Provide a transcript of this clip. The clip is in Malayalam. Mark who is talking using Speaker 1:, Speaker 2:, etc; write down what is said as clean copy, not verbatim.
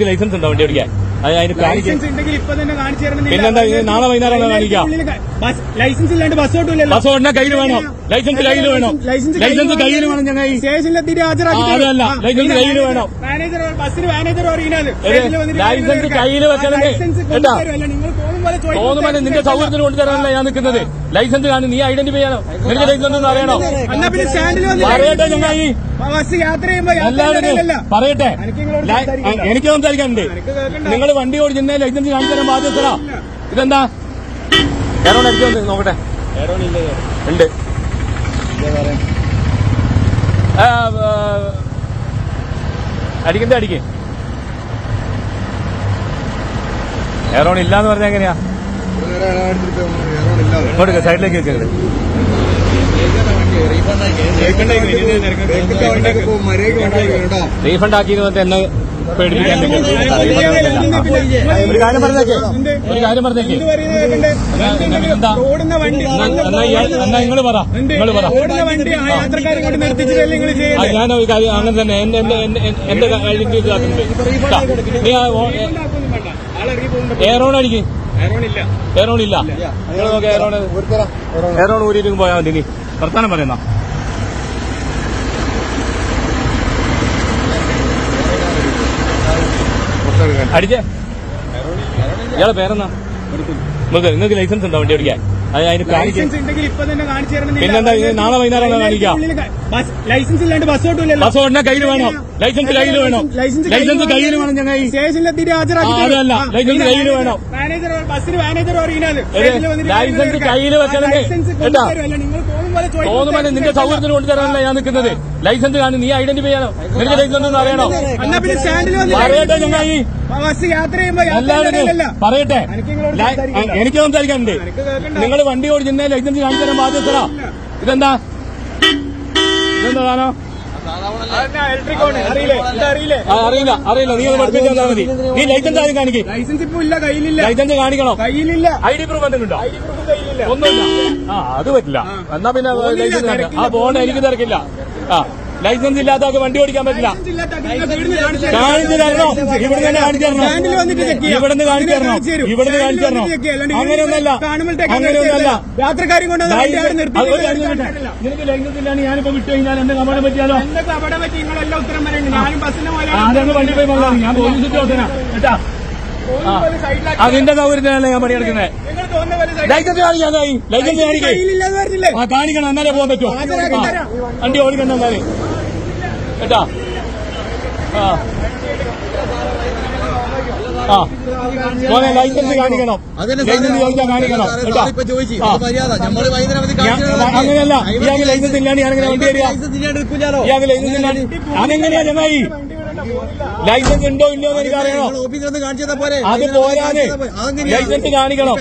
Speaker 1: ലൈസൻസ് ഉണ്ടോ വണ്ടി ഓടിക്കാൻ?
Speaker 2: ലൈസൻസ് ഉണ്ടെങ്കിൽ ഇപ്പൊ തന്നെ കാണിച്ചു തരണം.
Speaker 1: പിന്നെന്താ നാളെ വൈകുന്നേരം കാണിക്കാം?
Speaker 2: ലൈസൻസ് ഇല്ലാണ്ട് ബസ് ഓട്ടില്ലല്ലോ.
Speaker 1: ബസ് ഓടിന കയ്യിൽ വേണം, ലൈസൻസ് കയ്യിൽ വേണം, ലൈസൻസ് കയ്യിൽ വേണം. ഞങ്ങൾ
Speaker 2: സ്റ്റേഷനിലെത്തിയിട്ട് ഹാജരാക്കി.
Speaker 1: അതല്ല, ലൈസൻസ് കയ്യിൽ വേണം.
Speaker 2: മാനേജർ ബസ്സിന് മാനേജർ അറിയില്ല.
Speaker 1: ലൈസൻസ് കയ്യിൽ വെക്കണം കേട്ടാ. തോന്നുമ്പോൾ നിന്റെ സൗകര്യത്തിന് കൊണ്ടുതരാനല്ല ഞാൻ നിൽക്കുന്നത്. ലൈസൻസ് കാണും, നീ ഐഡന്റിഫൈ ചെയ്യണം. നിനക്ക് ലൈസൻസ് ഒന്ന് അറിയണോ? പറയട്ടെ ഞങ്ങൾ ഈ
Speaker 2: ബസ് യാത്ര ചെയ്യുമ്പോ
Speaker 1: പറയട്ടെ. എനിക്ക് സംസാരിക്കാനുണ്ട്. നിങ്ങൾ വണ്ടി ഓടിച്ചെന്നെ ലൈസൻസ് കാണിച്ചു തരാൻ ബാധ്യസ്ഥരാ. ഇതെന്താ എയറോൺ അടിച്ചോ നോക്കട്ടെ. ഉണ്ട്. അടിക്കണ്ടേ അടിക്ക്. എയറോൺ ഇല്ലാന്ന് പറഞ്ഞാൽ എങ്ങനെയാ? ഇങ്ങോട്ട് സൈഡിലേക്ക് വെക്കരുത്. റീഫണ്ട് ആക്കിയത് എന്നെ പേടിപ്പിക്കാൻ. ഒരു കാര്യം പറഞ്ഞേക്ക്, എന്താ എന്നാ നിങ്ങൾ പറ. ഞാൻ ഒരു കാര്യം അങ്ങനെ തന്നെ എന്റെ എയറോൺ അടിക്ക്. എയറോൺ ഇല്ല. നിങ്ങൾ നോക്കി എയറോൺ ഊരിയിട്ടും പോയാൽ മതി. നീ വർത്താനം പറയുന്ന അടിച്ചേ. ഇയാളെ പേരെന്നാ? നിങ്ങൾക്ക് ലൈസൻസ് ഉണ്ടോ വണ്ടി ഓടിക്കാൻ?
Speaker 2: ലൈസൻസ് ഉണ്ടെങ്കിൽ ഇപ്പൊ തന്നെ കാണിച്ചു തരണം.
Speaker 1: പിന്നെന്താ നാളെ വൈകുന്നേരം കാണിക്കാം?
Speaker 2: ലൈസൻസ് ഇല്ലാണ്ട് ബസ് ഓട്ടില്ലല്ലോ.
Speaker 1: ബസ് ഓടിന കയ്യിൽ വേണം, ലൈസൻസ് കയ്യിൽ വേണം, ലൈസൻസ് കയ്യിൽ വേണം. ഞങ്ങൾ
Speaker 2: സ്റ്റേഷനിലെത്തിയിട്ട് ഹാജരാക്കി.
Speaker 1: അതല്ല, ലൈസൻസ് കയ്യിൽ വേണം.
Speaker 2: മാനേജർ ബസ്സിന് മാനേജർ അറിയില്ല.
Speaker 1: ലൈസൻസ് കയ്യിൽ വെക്കണം കേട്ടാ. തോന്നുമ്പോൾ നിന്റെ സൗകര്യത്തിന് കൊണ്ടുതരാനല്ല ഞാൻ നിൽക്കുന്നത്. ലൈസൻസ് കാണും, നീ ഐഡന്റിഫൈ ചെയ്യണം. നിനക്ക് ലൈസൻസ് ഒന്ന് അറിയണോ? പറയട്ടെ ഞങ്ങൾ ഈ
Speaker 2: ബസ് യാത്ര ചെയ്യുമ്പോ
Speaker 1: പറയട്ടെ. എനിക്ക് സംസാരിക്കാനുണ്ട്. നിങ്ങൾ വണ്ടി ഓടിച്ചെന്നെ ലൈസൻസ് കാണിച്ചു തരാൻ ബാധ്യസ്ഥരാ. ഇതെന്താ സാധനം? അറിയില്ല. നീ പഠിപ്പിച്ചു തന്നാൽ മതി. നീ ലൈസൻസ് ആദ്യം കാണിക്കും.
Speaker 2: ലൈസൻസ് ഇപ്പൊ ഇല്ല, കയ്യിലില്ല.
Speaker 1: ലൈസൻസ് കാണിക്കണം.
Speaker 2: കയ്യിലില്ല.
Speaker 1: ID പ്രൂഫ് എന്തെങ്കിലും ഒന്നുമില്ല. അത് പറ്റില്ല. എന്നാ പിന്നെ ലൈസൻസ് കാണിക്കാം. പോകണ്ട, എനിക്ക് തിരക്കില്ല. ലൈസൻസ് ഇല്ലാത്ത വണ്ടി ഓടിക്കാൻ പറ്റില്ല. കാണിച്ചു തരണോ? ഇവിടുന്ന് തന്നെ കാണിച്ചു തരണം. ഇവിടുന്ന് കാണിച്ചു തരണം. ഇവിടുന്ന് കാണിച്ചു തരണം. അങ്ങനെയൊന്നല്ല.
Speaker 2: യാത്രക്കാരും കൊണ്ട്
Speaker 1: നിനക്ക് ലൈസൻസ് ഇല്ലാണ്ട് ഞാനിപ്പോ വിട്ടു കഴിഞ്ഞാൽ എന്റെ അപകടം പറ്റിയാലോ?
Speaker 2: അപകടം പറ്റി നിങ്ങളെല്ലാം ഉത്തരം പറയുന്നത്. ഞാനും ബസ്സിന്
Speaker 1: ആദ്യം വണ്ടി പോയി പറഞ്ഞാൽ ഞാൻ പോലീസ് ഉദ്യോഗസ്ഥനാ കേട്ടാ. അതിന്റെ സൗകര്യത്തിനല്ല ഞാൻ പണിയെടുക്കുന്നത്. ലൈസൻസ് കാണിക്കാതായി. ലൈസൻസ് കാണിക്കേ കാണിക്കണം, എന്നാലേ പോകാൻ പറ്റുമോ? വണ്ടി ഓടിക്കണ്ട എന്നാല് കേട്ടാ. മോനെ ലൈസൻസ് കാണിക്കണം. ലൈസൻസ് ചോദിച്ചാൽ കാണിക്കണം കേട്ടോ. അങ്ങനെയല്ല, ഇയാൾക്ക് ലൈസൻസ് ഇല്ലാണ്ട് ഞാനെങ്ങനെ വണ്ടി വരിക? ഇയാൾക്ക് ലൈസൻസ് ഇല്ലാണ്ട് അതെങ്ങനെയാ ചങ്ങായി? ലൈസൻസ് ഉണ്ടോ ഇല്ലയോ എന്ന് എനിക്ക് അറിയണോ? അത് പോരാന് ലൈസൻസ് കാണിക്കണം.